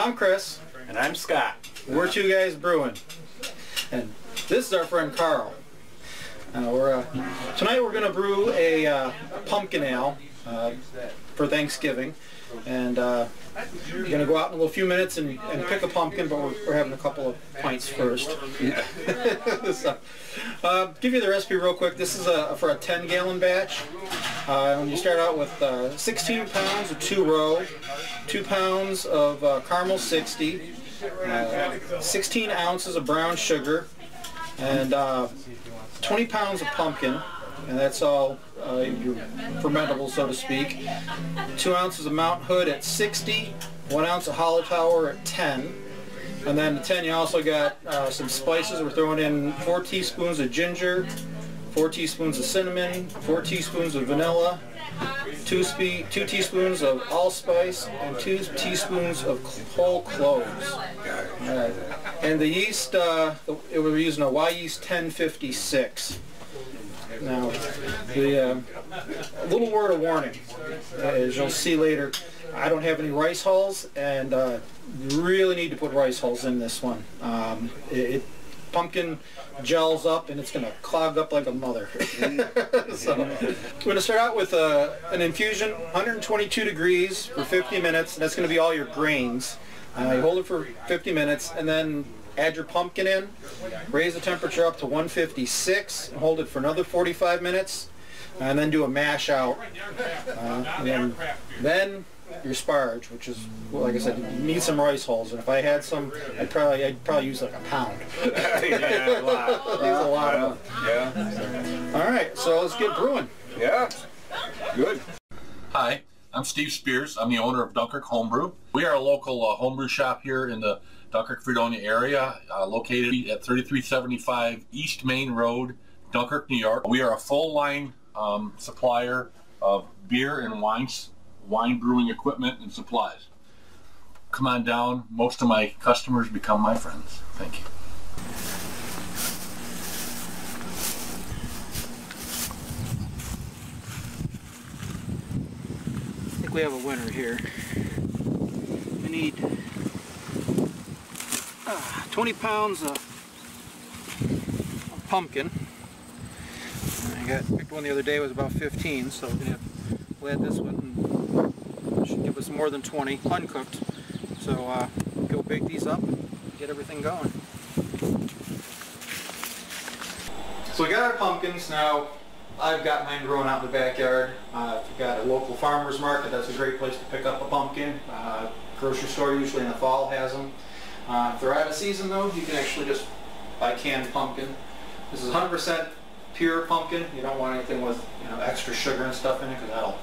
I'm Chris. And I'm Scott. We're two guys brewing. And this is our friend Carl. Tonight we're going to brew a pumpkin ale for Thanksgiving. And we're going to go out in a little few minutes and pick a pumpkin, but we're having a couple of pints first. Yeah. So, give you the recipe real quick. This is for a 10-gallon batch. And you start out with 16 pounds of 2-row, 2 pounds of caramel 60, 16 ounces of brown sugar, and 20 pounds of pumpkin, and that's all your fermentable, so to speak. 2 ounces of Mount Hood at 60, 1 ounce of Hallertauer at 10, and then the 10 you also got some spices. We're throwing in 4 teaspoons of ginger, 4 teaspoons of cinnamon, 4 teaspoons of vanilla, 2 teaspoons of allspice, and 2 teaspoons of whole cloves. And the yeast, we're using a Y yeast 1056. Now, a little word of warning, as you'll see later, I don't have any rice hulls, and you really need to put rice hulls in this one. Pumpkin gels up and it's going to clog up like a mother. So, we're going to start out with an infusion, 122 degrees for 50 minutes, and that's going to be all your grains. You hold it for 50 minutes and then add your pumpkin in, raise the temperature up to 156, and hold it for another 45 minutes, and then do a mash out. Then your sparge, which is, well, like I said, you need some rice hulls, and if I had some, I'd probably use like a pound. Yeah, a lot. Use a lot of them. Yeah. All right, so let's get brewing. Yeah. Good. Hi, I'm Steve Spears. I'm the owner of Dunkirk Homebrew. We are a local homebrew shop here in the Dunkirk, Fredonia area, located at 3375 East Main Road, Dunkirk, New York. We are a full-line supplier of beer and wine brewing equipment and supplies. Come on down. Most of my customers become my friends. Thank you. I think we have a winner here. We need 20 pounds of pumpkin. I picked one the other day, it was about 15, so we'll add this one. It should give us more than 20, uncooked. So go bake these up and get everything going. So we got our pumpkins. Now I've got mine growing out in the backyard. If you've got a local farmer's market, that's a great place to pick up a pumpkin. Grocery store usually in the fall has them. If they're out of season though, you can actually just buy canned pumpkin. This is 100% pure pumpkin. You don't want anything with extra sugar and stuff in it, because that'll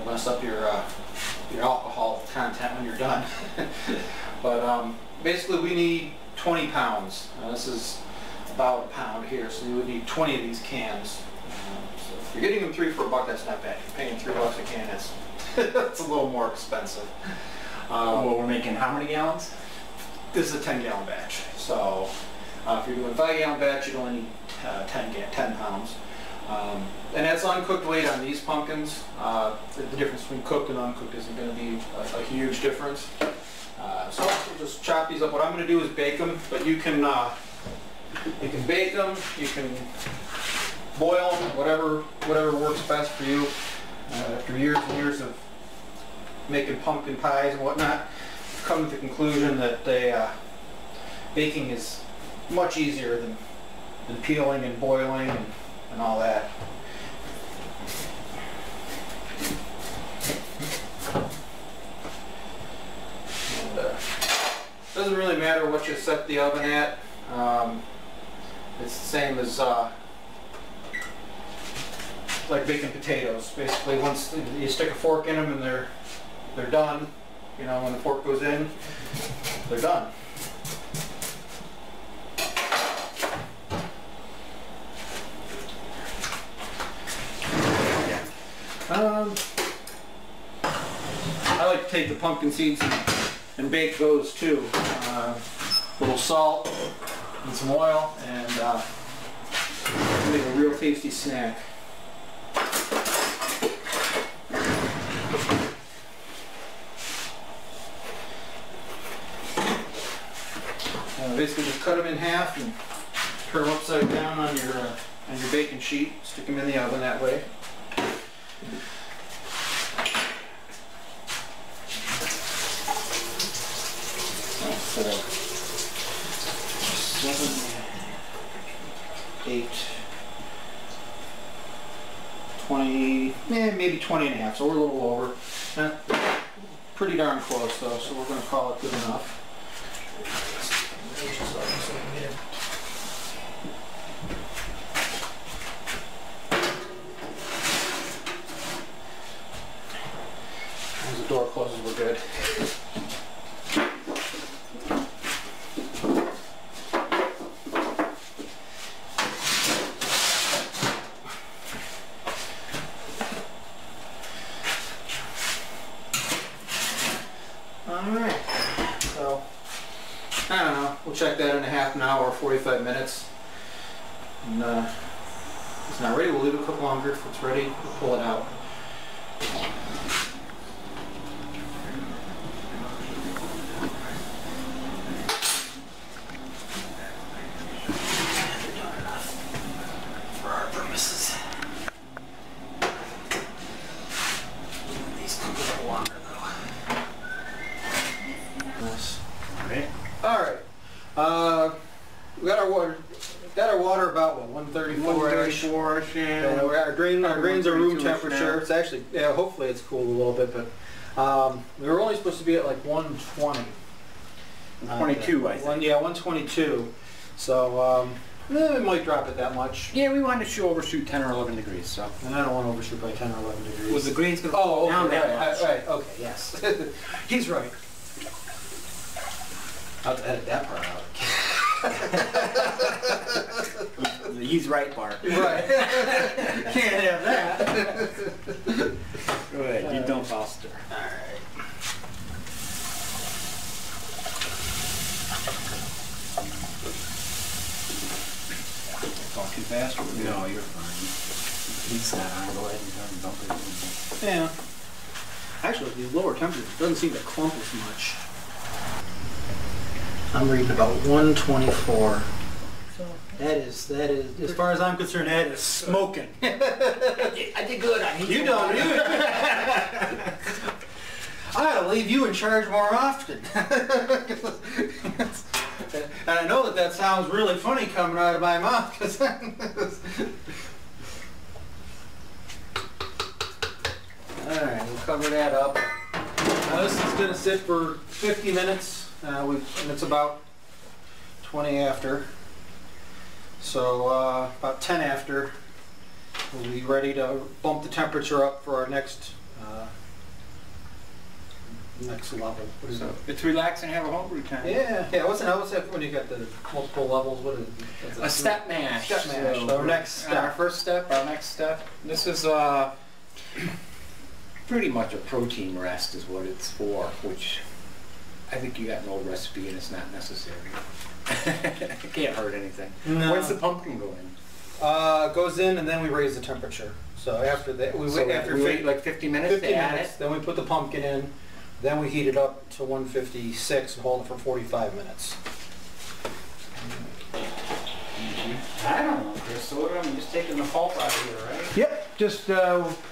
mess up your alcohol content when you're done. But basically we need 20 pounds. This is about a pound here, so you would need 20 of these cans. So if you're getting them 3 for $1, that's not bad. If you're paying $3 a can, it's a little more expensive. Well, we're making how many gallons? This is a 10-gallon batch. So if you're doing a 5-gallon batch, you'd only need 10 pounds. And that's uncooked weight on these pumpkins. The difference between cooked and uncooked isn't going to be a huge difference. So we'll just chop these up. What I'm going to do is bake them, but you can bake them, you can boil them, whatever works best for you. After years and years of making pumpkin pies and whatnot, I've come to the conclusion that baking is much easier than peeling and boiling and all that. matter what you set the oven at. It's the same as like baking potatoes. Basically, once you stick a fork in them and they're done, you know, when the fork goes in, they're done. I like to take the pumpkin seeds and bake those too. A little salt and some oil, and make a real tasty snack. Basically, just cut them in half and turn them upside down on your baking sheet. Stick them in the oven that way. Four, 7, 8, 20, maybe 20 and a half, so we're a little over. Pretty darn close though, so we're going to call it good enough. As the door closes, we're good. Alright, so I don't know, we'll check that in a half an hour, 45 minutes. And if it's not ready, we'll leave it cook longer. If it's ready, we'll pull it out. For our purposes. These cook a little longer though. Nice. Alright. We got our water. Got our water about what, 134-ish. 134-ish, yeah. Our grains are room temperature. It's actually, yeah, hopefully it's cooled a little bit, but we were only supposed to be at like 120. 22, I think. Yeah, 122. So we might drop it that much. Yeah, we wanted to overshoot 10 or 11 degrees, so. And I don't want to overshoot by 10 or 11 degrees. Was the grains going to fall down that right, much? right, okay, yes. He's right. I'll have to edit that part out. He's right, Bart. Right. Can't have that. Go ahead, you don't foster. Alright. Talk too fast? Or no, you're fine. He's not on. Go ahead and dump it in. Yeah. Actually, at these lower temperatures, it doesn't seem to clump as much. I'm reading about 124. That is, as far as I'm concerned, that is smoking. I did good. You don't, you. I gotta leave you in charge more often. And I know that sounds really funny coming out of my mouth. Alright, we'll cover that up. Now this is gonna sit for 50 minutes. And it's about 20 after. So about 10 after, we'll be ready to bump the temperature up for our next level. What is it? It's relax and have a homebrew time. Yeah, yeah. What's that when you got the multiple levels? What is it? A step mash. Step mash. So our next step. Our first step, our next step. This is pretty much a protein rest is what it's for, which I think you got an old recipe and it's not necessary. It can't hurt anything. No. When's the pumpkin go in? Goes in and then we raise the temperature. So after that, we wait like 50 minutes 50 to add minutes, it? then we put the pumpkin in, then we heat it up to 156 and hold it for 45 minutes. I don't know, Chris. So I'm just taking the pulp out of here, right? Yep, just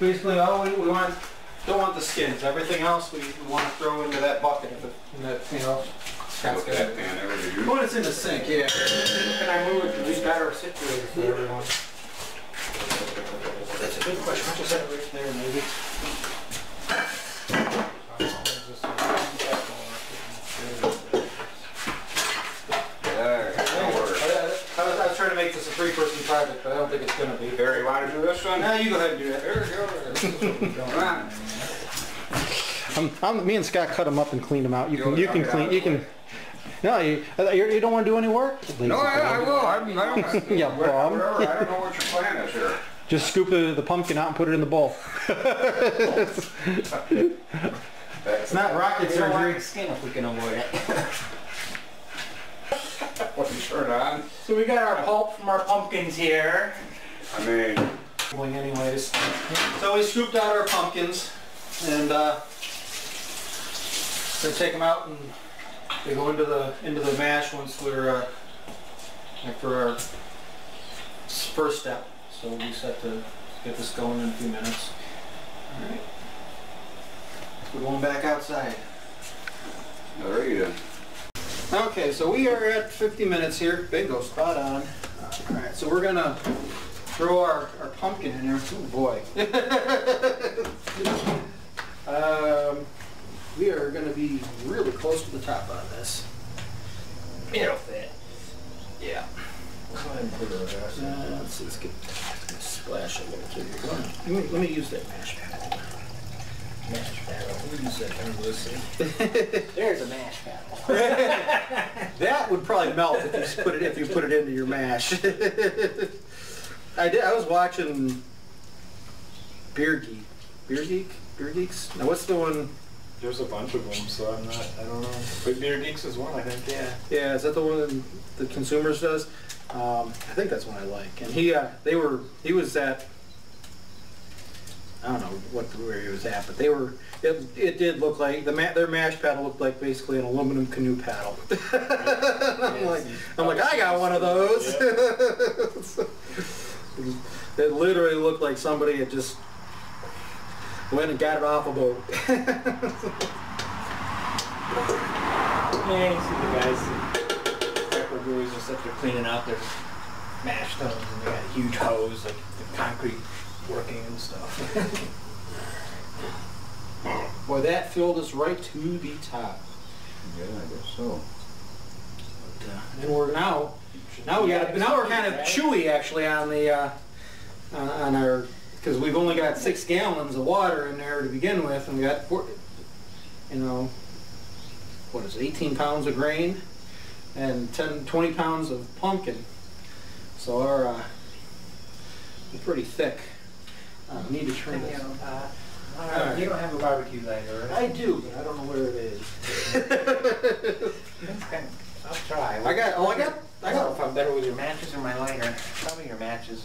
basically all we want. Don't want the skins. Everything else we want to throw into that bucket. In that, you know. Look at that pan over there. When it's in the sink, yeah. Can I move it to be better situated for everyone? That's a good question. I'll just set it right there, maybe. project, but I don't think it's going to be. Here, you want to do this one? No, you go ahead and do that. Me and Scott cut them up and cleaned them out. You can clean. No, you don't want to do any work? No, I will. Yeah, bum. Whatever. I don't know what your plan is here. Just scoop the pumpkin out and put it in the bowl. It's not rocket surgery. Skin if we can avoid it. What you turn on? So we got our pulp from our pumpkins here. I mean, anyways. So we scooped out our pumpkins and gonna take them out and they go into the mash once we're after our first step. So we set to get this going in a few minutes. All right. We're going back outside. all right. Okay, so we are at 50 minutes here. Bingo, spot on. All right, so we're gonna throw our pumpkin in there. Oh boy. We are gonna be really close to the top on this. It'll fit. Yeah. Let's see, let's get splash a little bit. Let me use that mash paddle. Mash paddle. Let me use that kind of see. There's a mash paddle. That would probably melt if you put it into your mash. I was watching Beer Geeks. Now what's the one? There's a bunch of them, so I don't know. But Beer Geeks is one, I think. Yeah. Yeah, is that the one the Consumers does? I think that's one I like. And he was at, I don't know where he was at, but it did look like their mash paddle looked like basically an aluminum canoe paddle. I'm like I got one of those. Yep. It literally looked like somebody had just went and got it off a boat. Yeah, you see the guys, pepper brewers and stuff, they're cleaning out their mash tuns and they got a huge hose, like the concrete working and stuff. Boy, that filled us right to the top. Yeah, I guess so. And we're now we're kind of chewy actually on the on our, because we've only got 6 gallons of water in there to begin with, and we got, you know, what is it, 18 pounds of grain and 20 pounds of pumpkin. So our we're pretty thick. We need to trim this. You don't have a barbecue lighter, right? I do, but I don't know where it is. I'll try. I don't know if I'm better with your matches or my lighter. Probably your matches.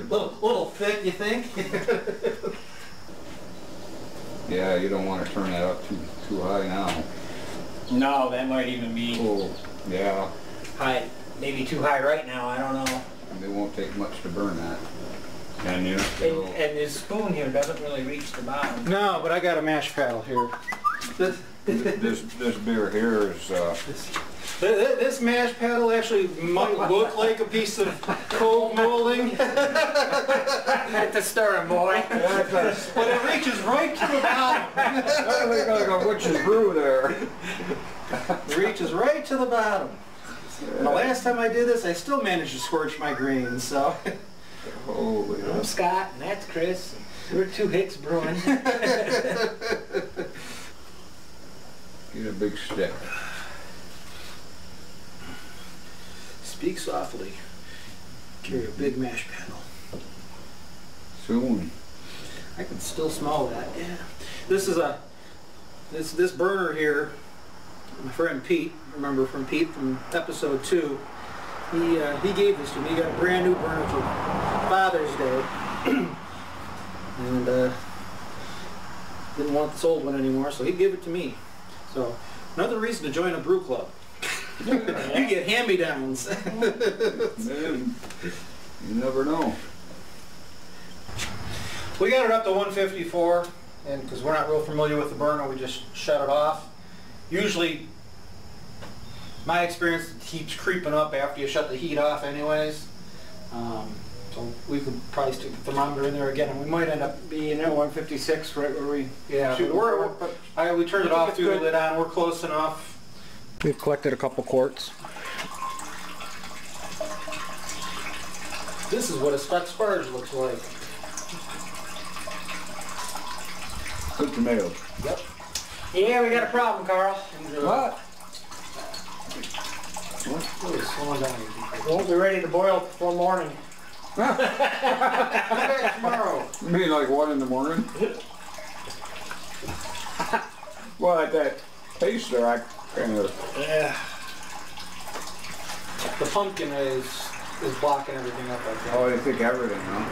little thick, you think? Yeah, you don't want to turn that up too high now. No, that might even be Oh, yeah. high. Maybe too high right now. I don't know. It won't take much to burn that. Can you? And this spoon here doesn't really reach the bottom. No, but I got a mash paddle here. This beer here is This mash paddle actually might look like a piece of cold molding. At the stern, boy. But it reaches right to the bottom. we gotta go witch's brew there. It reaches right to the bottom. And the last time I did this, I still managed to scorch my grains, so. Holy I'm Scott, and that's Chris. We're 2 Hicks Brewing. Get a big stick. Speak softly. Carry a big mash paddle. Soon. I can still smell that. Yeah. This is this burner here. My friend Pete, remember from Pete from episode 2. He gave this to me. He got a brand new burner for Father's Day, and didn't want this old one anymore, so he gave it to me. So another reason to join a brew club. You get hand-me-downs. Man, you never know. We got it up to 154, and because we're not real familiar with the burner, we just shut it off. Usually, my experience, it keeps creeping up after you shut the heat off anyways. So we could probably stick the thermometer in there again, and we might end up being at 156 right where we... Yeah, we turned it off, threw the lid on, we're close enough. We've collected a couple quarts. This is what a stuck sparge looks like. Good tomatoes. Yep. Yeah, we got a problem, Carl. What? Really slowing down here. Won't be ready to boil before morning. Come back tomorrow. You mean like 1 in the morning? Well, at that taste there, I kind of... Yeah. The pumpkin is blocking everything up like that. Oh, you think everything, huh?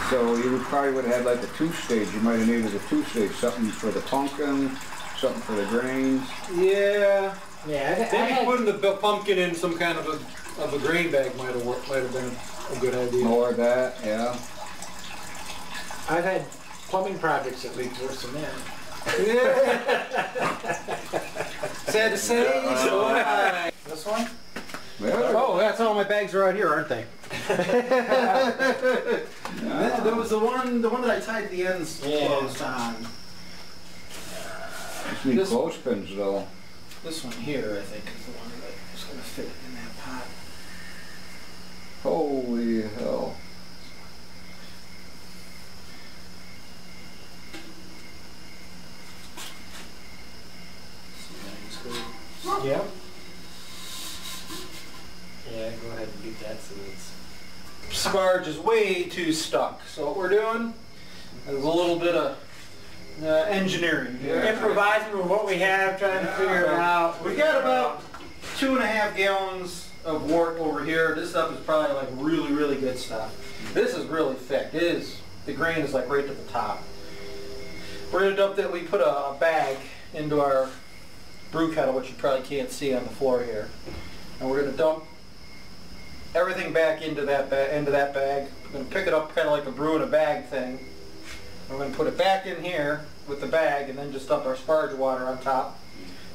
So you probably would have had like a 2-stage. You might have needed a 2-stage. Something for the pumpkin, something for the grains. Yeah. Yeah, Maybe putting the pumpkin in some kind of a grain bag might have been a good idea. More of that, yeah. I've had plumbing projects that leaked worse than that. Sad to say, so am I. This one? Yeah. Oh, that's all my bags are out here, aren't they? There was the one that I tied the ends closed on. Just need clothespins though. This one here, I think, is the one that's going to fit in that pot. Holy hell. Yep. Yeah, go ahead and do that so it's... Sparge is way too stuck. So what we're doing is a little bit of engineering. Improvising with what we have, trying to figure it out. We got about 2.5 gallons of wort over here. This stuff is probably like really, really good stuff. This is really thick. It is. The grain is like right to the top. We're gonna dump that. We put a bag into our brew kettle, which you probably can't see on the floor here, and we're gonna dump everything back into that bag. We're gonna pick it up kind of like a brew in a bag thing. We're going to put it back in here with the bag and then just dump our sparge water on top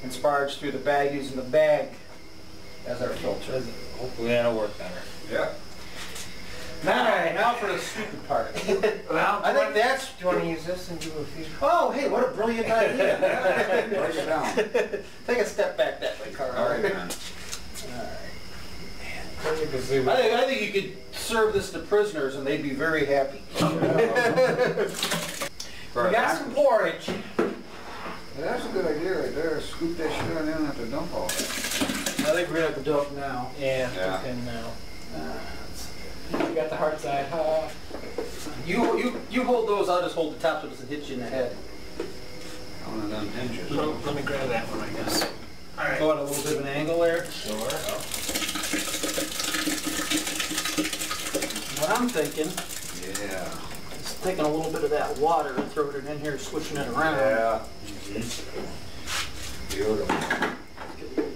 and sparge through the bag using the bag as our filter. Hopefully that'll work better. Yeah. Now for the stupid part. Well, I think that's... Do you want to use this and do a few? Oh, hey, what a brilliant idea. Break it down. Take a step back that way, Carl. All right, man. I think you could serve this to prisoners and they'd be very happy. We got some porridge. Yeah, that's a good idea right there. Scoop that shit out and then have to dump all that. I think we're going to have to dump now. Yeah, Yeah. okay, now. You got the hard side. You hold those, I'll just hold the top so it doesn't hit you in the head. One of them hinges. Let me grab that one, I guess. All right. Go at a little bit of an angle there. Sure. What I'm thinking Yeah. is taking a little bit of that water and throwing it in here, switching it around. Yeah. Beautiful.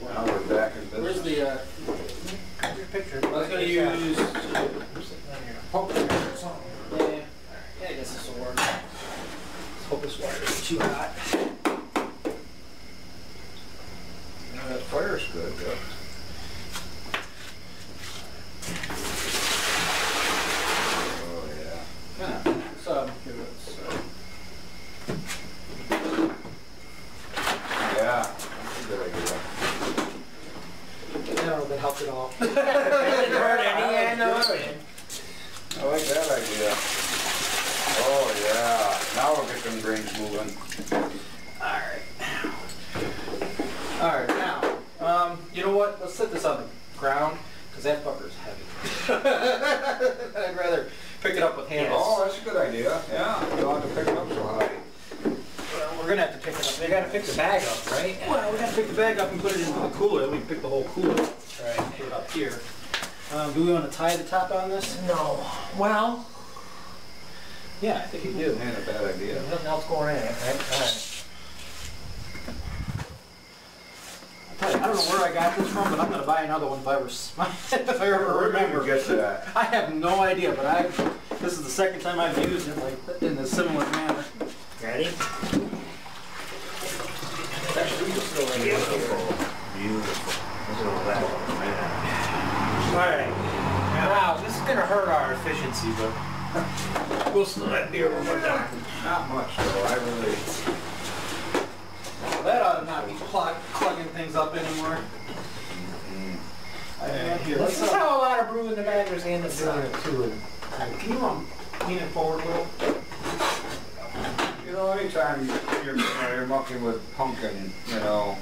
Now we're back in business. Where's the, Your picture. I was going to use, Poke there or something. yeah, I guess this will work. Let's hope this water isn't too hot. Yeah, that fire's good. Yeah. Oh yeah. Yeah, so, give it, Yeah, that's a good idea. I don't know if that helped at all. Didn't hurt any, yeah, no. I like that idea. Oh yeah. Now we'll get them grains moving. Alright, now, you know what? Let's set this on the ground, because that fucker's heavy. I'd rather pick it up with hands. Oh, that's a good idea. Yeah. You don't have to pick it up so high. Well, we're going to have to pick it up. They got to pick the bag up, right? Well, we got to pick the bag up and put it into the cooler. We can pick the whole cooler. That's right. Put it up here. Do we want to tie the top on this? No. Well, Yeah, I think you do. Ain't a bad idea. there's nothing else going in it, right? All right. I don't know where I got this from, but I'm going to buy another one if I ever remember. Get to that. I have no idea, but this is the second time I've used it like in a similar manner. Ready? Beautiful. Look at that, man. All right. Wow, this is going to hurt our efficiency, but we'll slow that beer one more time. Not much though. I really. That ought to not be plugging things up anymore. I Here, This is how a lot of brewing the baggers and the doing it too. Can you lean it forward a little? You know, anytime you're mucking with pumpkin, you know.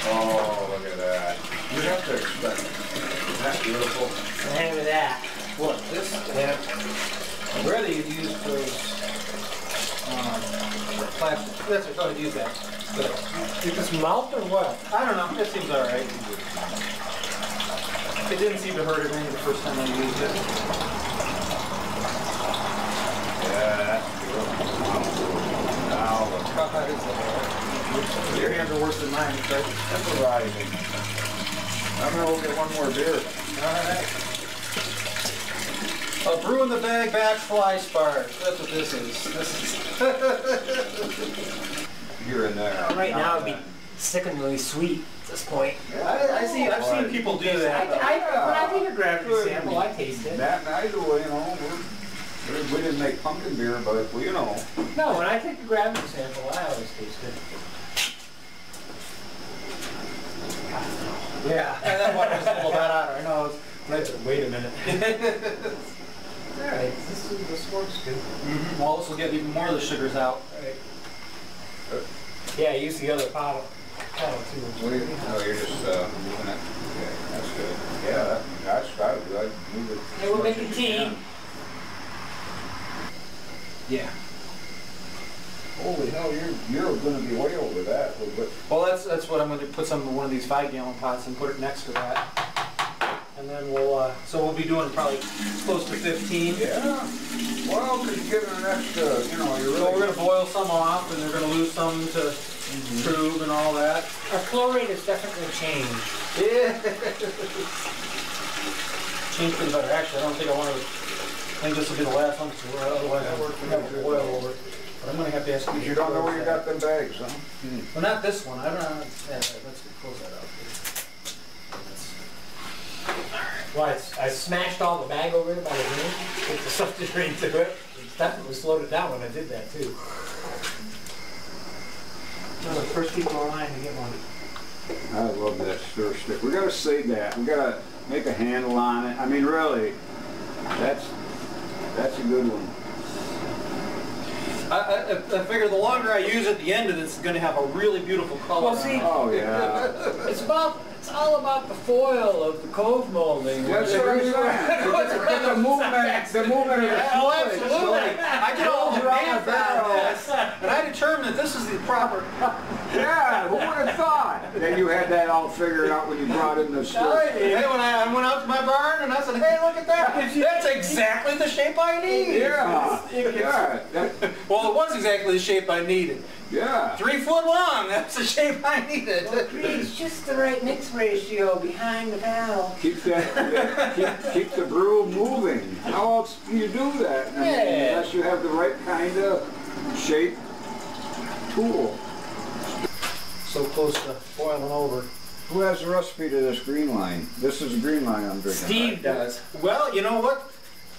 Oh, look at that. You have to expect it. Isn't that beautiful? Hang with that. What, this? Yeah. Really, you use those plastic. That's what I would use that. You just melt or what? I don't know. That seems all right. It didn't seem to hurt anything the first time I used it. Yeah, that's beautiful. Now look. Your hands are worse than mine, right? That's arriving. I'm gonna go get one more beer. All right. Brew in the bag, batch, fly, sparge. That's what this is. Here and there. Right now it'd be sickeningly sweet at this point. I've seen people do that. When I take a gravity sample, I taste it. That and I do, you know. We didn't make pumpkin beer, but you know. No, when I take a gravity sample, I always taste it. Yeah, and that one was a little bit hotter. I know. Wait a minute. Alright, this works good. Mm-hmm. Well, this will get even more of the sugars out. Right. Yeah, use the other kettle too. What do you, no, you're just moving it. Okay, that's good. Yeah, that's good. I'd move it. Hey, we'll make a tea. Yeah. Holy hell, you're going to be way over that. Well, that's what I'm going to put some in one of these 5-gallon pots and put it next to that. And then we'll be doing probably close to 15. Yeah. Well, because you're giving an extra, you know, you're really... So we're going to boil some off, and they're going to lose some to prove and all that. Our flow rate has definitely changed. Yeah. Changed for the better. Actually, I don't think I think this will be the last one, because otherwise we're going to boil over it. But I'm going to have to ask you. You don't know where you got them bags, huh? Well, not this one. I don't know. Yeah, let's close that out. Well, I smashed all the bag over there by the room, put the substrate to it. It definitely slowed it down when I did that too. One of the first people in line to get one. I love that stir stick. We got to save that. We got to make a handle on it. I mean, really, that's a good one. I figure the longer I use it, the end of this is going to have a really beautiful color. Well, see, oh yeah. It's all about the foil of the cove molding. That's what I'm saying. The movement of the Oh, fluid. absolutely. I get all the math out of this, and I determined that this is the proper. Yeah, who would have thought that you had that all figured out when you brought in the stir? Hey, when I went out to my barn and I said, hey, look at that. That's exactly the shape I need. Yeah. Yeah. Well, it was exactly the shape I needed. Yeah. 3 foot long. That's the shape I needed. Well, it's just the right mix ratio behind the barrel. Keep keep the brew moving. How else do you do that? I mean, unless you have the right kind of shape tool. So close to boiling over. Who has the recipe to this green line? This is the green line I'm drinking. Steve does. Well, you know what?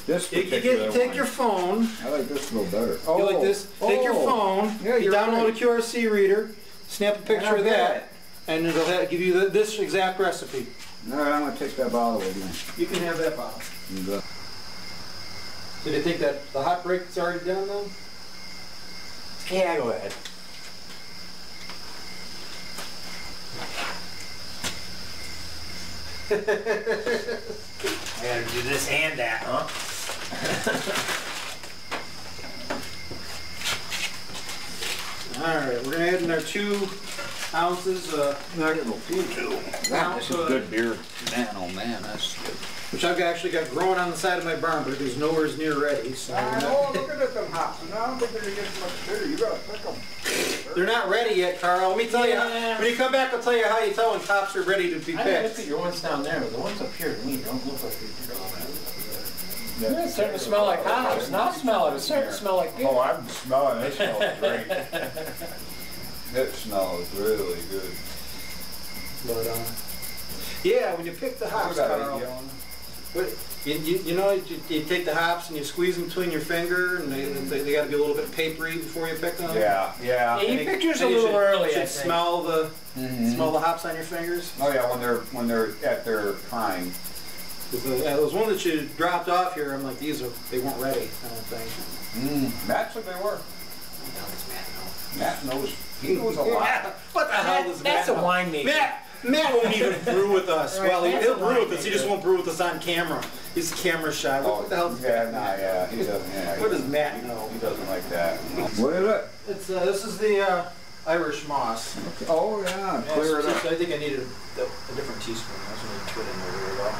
This You take your phone. I like this a little better. You like this? Take your phone. Yeah, you download right. a QRC reader. Snap a picture of that, and it'll give you this exact recipe. All right, I'm gonna take that bottle with me. You can have that bottle. And, Did you think that the hot break is already done though? Yeah, go ahead. I gotta do this and that, huh? Alright, we're going to add in our 2 ounces, this is good beer. Man, oh man, that's good. which I've actually got growing on the side of my barn, but it is nowhere near ready. So Oh, look at them hops. And I don't think they're going to get much bitter. You gotta pick them. they're not ready yet, Carl. Let me tell you, when you come back, I'll tell you how you tell when hops are ready to be I didn't look picked. at your ones down there, but the ones up here to me don't look like they did all that. It's starting to smell like hops. Not smell it. It's starting to smell like beer. Oh, I'm smelling it. It smells great. It smells really good. But yeah, when you pick the hops, Carl, You know, you take the hops and you squeeze them between your finger, and they got to be a little bit papery before you pick them. Yeah. Yeah, you picked yours a little early. You should smell the hops on your fingers. Oh yeah, when they're at their prime. Those ones that you dropped off here, I'm like, they weren't ready. I don't think. Matt said they were. Matt knows. He knows a lot. What the hell does Matt That's a know? winemaker. Matt won't even brew with us. Right, Well, he'll brew with us. He winemaker. just won't brew with us on camera. He's camera shy. What the hell does Matt know? Yeah, he doesn't. Yeah, What does Matt know? He doesn't like that. What is it? It's this is the Irish moss. Oh yeah, clear it up. I think I needed a different teaspoon. I was going to put it in there really well.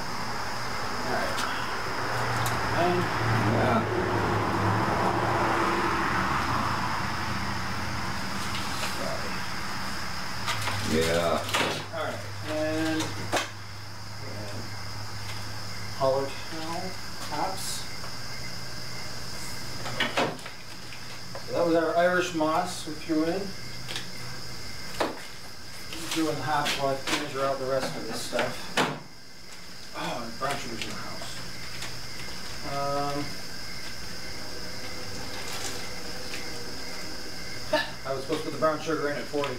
All right. Yeah. Yeah. All right. And colored hops. So that was our Irish moss we threw in. Threw in the hops while I measure out the rest of this stuff. Oh, and brown sugar's in the house. I was supposed to put the brown sugar in at 40.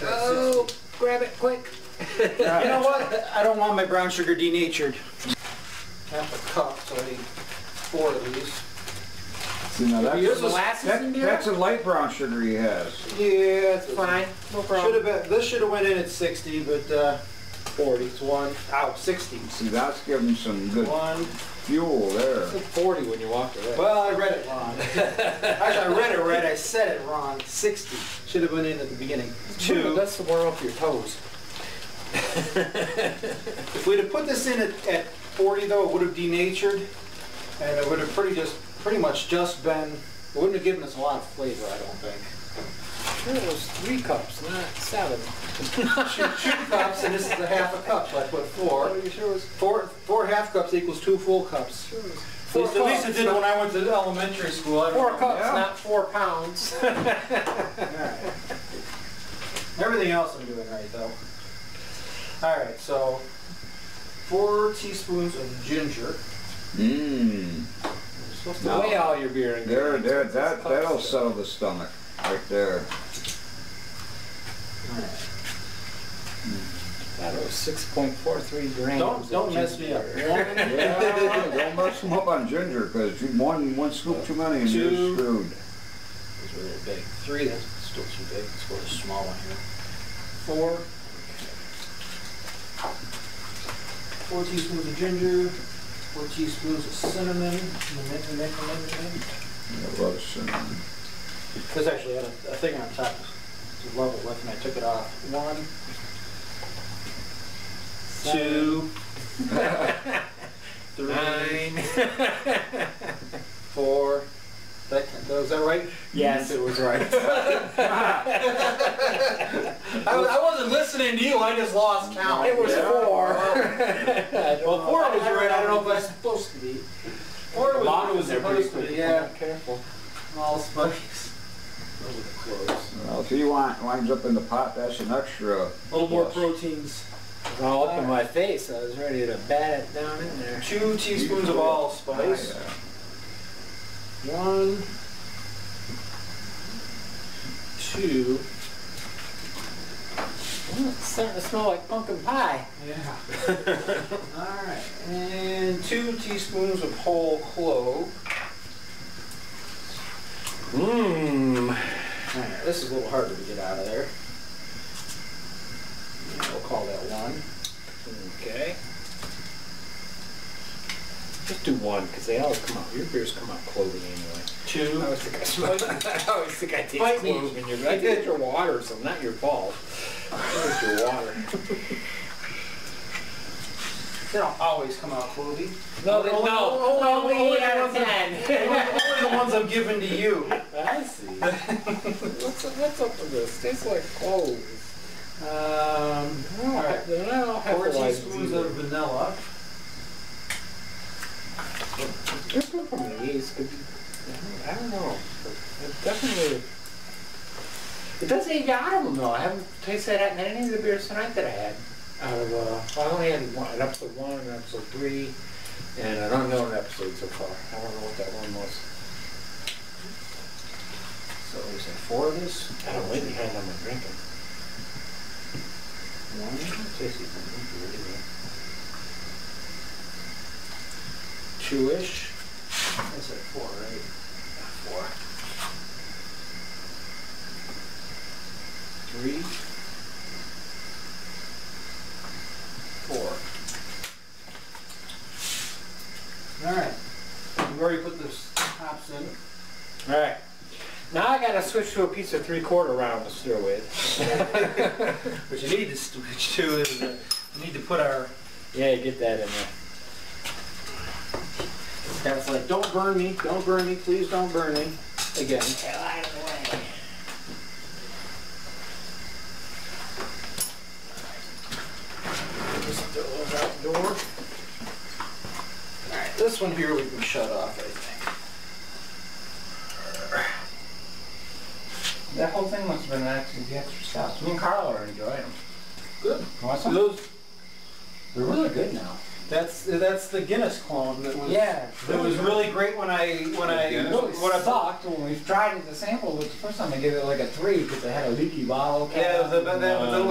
Oh, grab it quick. You know what? I don't want my brown sugar denatured. Half a cup, so I need 4 of these. See, now Use molasses in there? that's a light brown sugar he has. Yeah, it's Fine, no problem. This should have went in at 60, but 40. It's 60. See, that's giving some good 1. fuel there. 40 when you walked away. Well, I read it wrong. Actually, I read it right. I said it wrong. 60. Should have went in at the beginning. 2. That's to warm up your toes. If we'd have put this in at 40, though, it would have denatured, and it would have pretty much just been. It wouldn't have given us a lot of flavor, I don't think. Sure, it was 3 cups, not 7. 2 cups, and this is a half a cup, so I put 4. Are you sure it was 4 half cups equals 2 full cups. Sure it was At least it did when I went to elementary school. I don't 4 know. cups, Yeah. not 4 pounds. All right. Everything else I'm doing right, though. All right, so 4 teaspoons of ginger. Mmm. You're supposed to No. weigh all your beer ingredients. That'll settle the stomach right there. All right. That was 6.43 grams. Don't of mess me up. ginger. Yeah, don't mess them up on ginger, because one scoop too many and 2. you're screwed. Those were really big. 3, that's still too big. Let's go with a small one here. 4. 4 teaspoons of ginger. 4 teaspoons of cinnamon. I love cinnamon. This actually had a thing on top to level with, and I took it off. 1, 2, 3, 9. 4. Was that right? Yes, it was right. I wasn't listening to you. I just lost count. It was 4. Well, 4 was right. I don't know if that's supposed to be. 4 was what it was supposed to be. Yeah. Careful. All spice. Those are the clothes. Well, if he winds up in the pot, that's an extra. A little more plus. proteins. It was all up in my face. I was ready to bat it down in there. 2 teaspoons of allspice. 1, 2. Well, it's starting to smell like pumpkin pie. Yeah. All right. And 2 teaspoons of whole clove. Mmm. All right. This is a little harder to get out of there. We'll call that 1. Okay. Just do 1, because they always come out. Your beers come out clovey anyway. 2. I always think I smell. I always think I taste Fight me. clove in your beer. I think it's your water, so not your fault. It's your water. They don't always come out clovey. No, they Only- no. only- Only 8 only out of ones that- 10. Only the ones I'm giving to you. I see. What's up with this? Tastes like cloves. All right. 4 teaspoons of vanilla. This one from the yeast could be, I don't know. It definitely, it does age out of them though. I haven't tasted that in any of the beers tonight that I had. Out of, I only had one, an episode 1 and episode 3. And an unknown episode so far. I don't know what that one was. So we say 4 of this. I don't know, behind on my drinking. 1, Tasty, what do you mean? 2-ish. I said 4, right? 4. 3, 4. All right. We've already put the hops in. All right. Now I gotta switch to a piece of 3/4 round to stir with. What you need to switch to is you need to put our. Yeah, get that in there. That's like, don't burn me, please don't burn me. Again. Hell out of the way. Just throw those out the door. Alright, this one here we can shut off, I think. That whole thing must have been actually the extra stuff. Me and Carl are enjoying them. Good. Want some? Those, They're really good now. that's the Guinness clone that was. Yeah. That was really great when I sucked when we tried it to sample. It was the first time I gave it like a 3 because I had a leaky bottle. Yeah, but then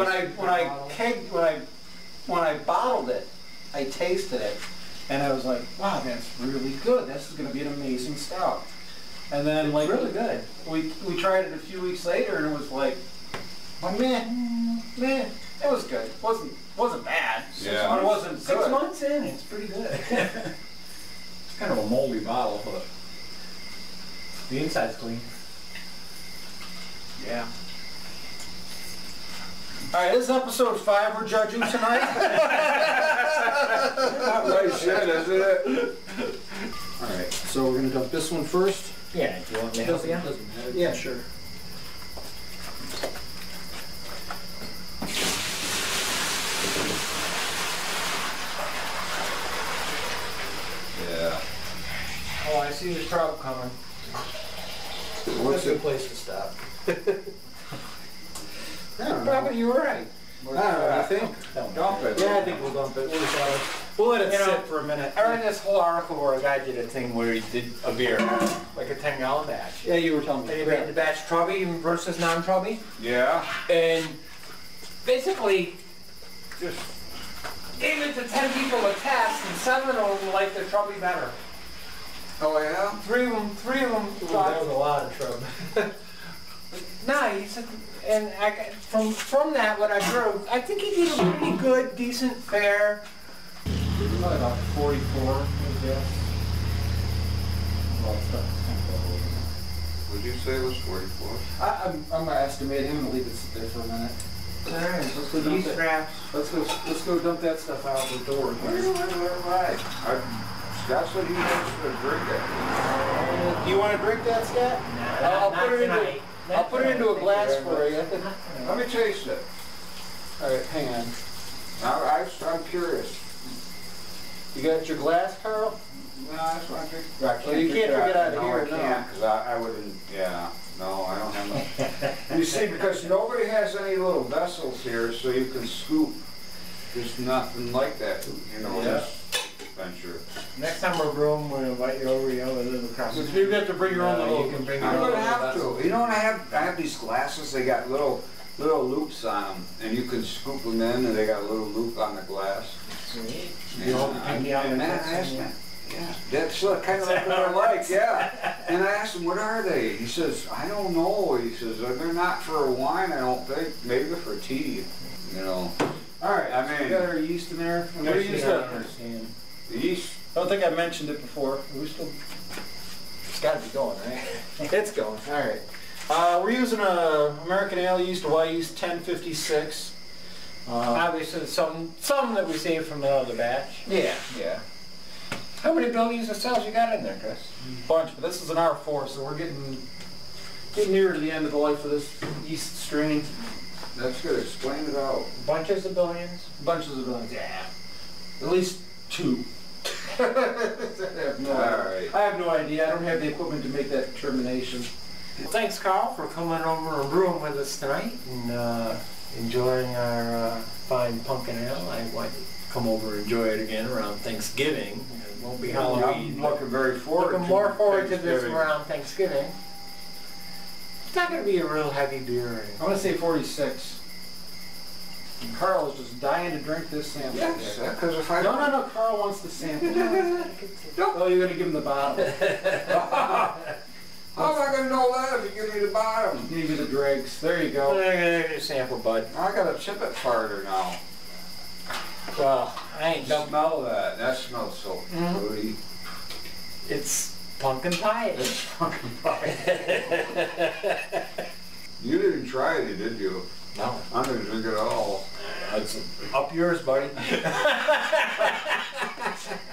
when I bottled it, I tasted it, and I was like, wow, that's really good. This is going to be an amazing stout. And then like really good. We tried it a few weeks later, and it was like, oh, man, it was good. Wasn't bad. Yeah. But it wasn't 6 good. months in, it's pretty good. It's kind of a moldy bottle, but The inside's clean. Yeah. All right, this is episode 5 we're judging tonight. Nice shit, isn't it? All right, so we're gonna dump this one first. Yeah, do you want me to help you? Doesn't matter. Yeah, sure. Yeah. Oh, I see the trout coming. What's That's a good it? place to stop. Probably you were right. I don't know, I think. Dump it. Yeah, I think we'll dump it. We'll let it You know, sit for a minute. I read this whole article where a guy did a thing where he did a beer, like a 10-gallon batch. Yeah, you were telling And he me. made the batch trubby versus non-trubby. Yeah. And basically just gave it to 10 people to test, and 7 of them liked the trubby better. Oh yeah? 3 of them thought, That was a lot of trouble. nah, he said, and from that, what I drew, I think he did a pretty good, decent, fair. Probably about 44, I guess. Well, it's not. Would you say it was 44? I'm gonna estimate him and leave it sit there for a minute. Alright, Let's go dump yeast it. wraps. Let's go dump that stuff out the door. Right. Scott said he wants to drink it. Do you want to drink that, Scott? I'll put it into a glass for you. Let me taste it. All right, hang on. I'm curious. You got your glass, Carl? No, that's what I think. Well, you can't drink it out of no, here, I can't, because I wouldn't, yeah. No, I don't have no. You see, because nobody has any little vessels here, so you can scoop. There's nothing like that, you know, in this venture. Next time we're brewing, we'll invite you over, you live across the You street. have to bring your own little. You can bring your I'm own gonna little have vessel. to. You know what I have these glasses, they got little loops on them, and you can scoop them in, and they got a little loop on the glass. Sweet. And I asked him, yeah, that's kind of like what I like, yeah. And I asked him, what are they? He says, I don't know. He says, they're not for wine, I don't think. Maybe they're for tea, you know. All right, I so mean- we got our yeast in there. And what do you use that? The yeast. I don't think I mentioned it before. We still. It's got to be going, right? It's going. All right. We're using a American ale yeast, Y yeast 1056. Obviously, some that we saved from the other batch. Yeah. How many billions of cells you got in there, Chris? Bunch, but this is an R4, so we're getting near to the end of the life of this yeast strain. That's good. Explain it out. Bunches of billions? Bunches of billions. Yeah. At least 2. I have no idea. I have no idea. I don't have the equipment to make that determination. Well, thanks, Carl, for coming over and brewing with us tonight and enjoying our fine pumpkin ale. I might come over and enjoy it again around Thanksgiving. Won't be I'm Halloween. looking very forward Looking to more forward to this Thanksgiving. around Thanksgiving. It's not going to be a real heavy beer. I'm going to say 46. And Carl is just dying to drink this sample. Yes, because if I No, Carl wants the sample. Oh, you're going to give him the bottle. How am I going to know that if you give me the bottom? Give you the dregs. There you go. There's your sample, bud. I got to chip it farther now. Well, I ain't done. Smell that. That smells so fruity. It's pumpkin pie. It's pumpkin pie. You didn't try it, did you? No. I'm going to drink it all. It's up yours, buddy.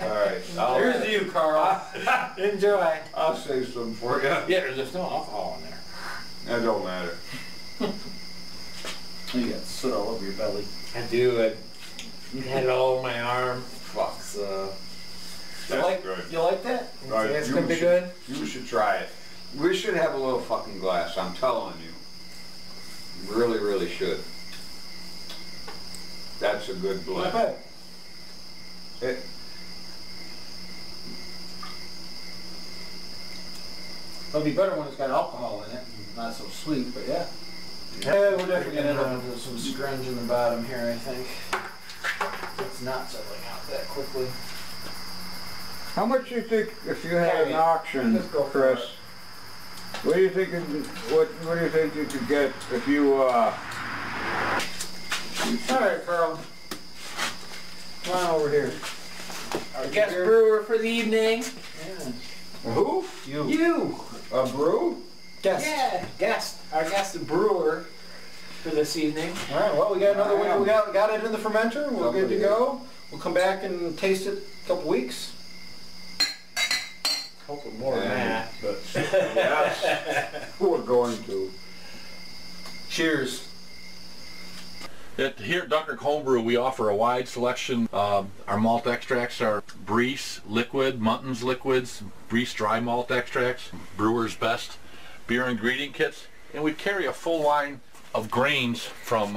All right. Here's to you, Carl. Enjoy. I'll save some for you. Yeah, there's no alcohol in there. That don't matter. You got soot all over your belly. I do. I had it all over my arm. Fuck. So. That's good. You like that? Right, It's you gonna be should- good. You should try it. We should have a little fucking glass, I'm telling you. Really, really should. That's a good Not blend. bad. It, It'll be better when it's got alcohol in it. Not so sweet, but yeah. Yeah, we're definitely going to end up with some scrunch in the bottom here, I think. It's not settling out that quickly. how much do you think if you had an auction, Let's go for Chris? it. What do you think? What do you think you could get if you? All right, Carl. Come on over here. Our guest brewer for the evening. Yeah. Who? You. A brew? Guest. Yeah, guest. Our guest brewer for this evening. All right, well, we got another one. We got it in the fermenter. We're good to go. We'll come back and taste it in a couple weeks. Hoping more than that, but Yes. We're going to. Cheers. Here at Dunkirk Homebrew, we offer a wide selection. Our malt extracts are Breese liquid, Muntins liquids, Breese dry malt extracts, Brewer's Best beer ingredient kits, and we carry a full line of grains from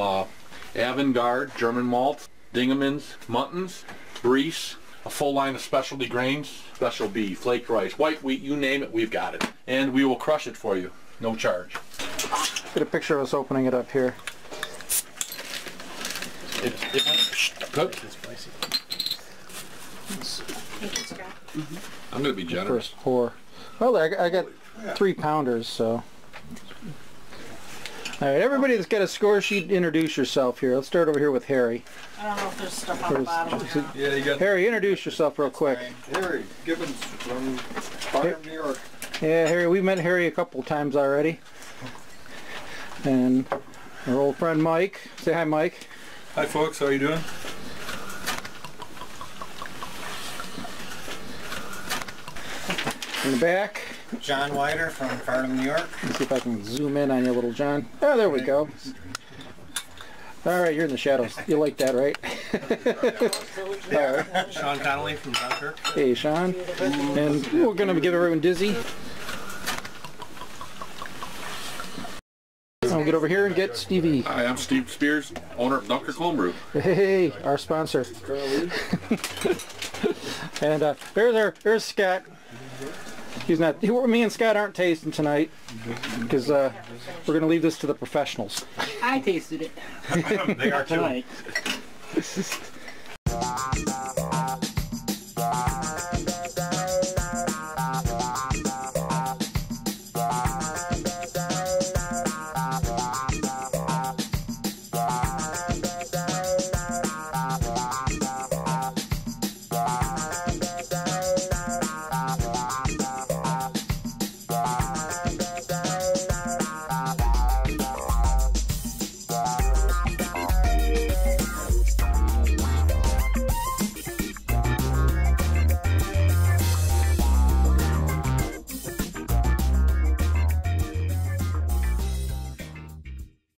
Avantgarde, German malt, Dingemans, Muntins, Breese, a full line of specialty grains, special beef, flake rice, white wheat, you name it, we've got it. And we will crush it for you, no charge. Get a picture of us opening it up here. Good. I'm going to be generous. First pour. Well, I got 3 pounders, so. All right, everybody that's got a score sheet, introduce yourself here. Let's start over here with Harry. I don't know if there's stuff on the bottom or not. Yeah, you got Harry, introduce yourself real quick. Harry Gibbons from Farnham, New York. Yeah, Harry, we've met Harry a couple times already. And our old friend Mike. Say hi, Mike. Hi, folks. How you doing? In the back. John Wider from Farnham, New York. Let's see if I can zoom in on you, little John. Oh, there we go. All right, you're in the shadows. You like that, right? All right. Sean Connolly from Dunkirk. Hey, Sean. And we're going to give everyone dizzy. I'll get over here and get Stevie. Hi, I'm Steve Spears, owner of Dunkirk Homebrew. Hey, our sponsor. And there's Scott. He's not. Me and Scott aren't tasting tonight because we're going to leave this to the professionals. I tasted it. They are too. Tonight.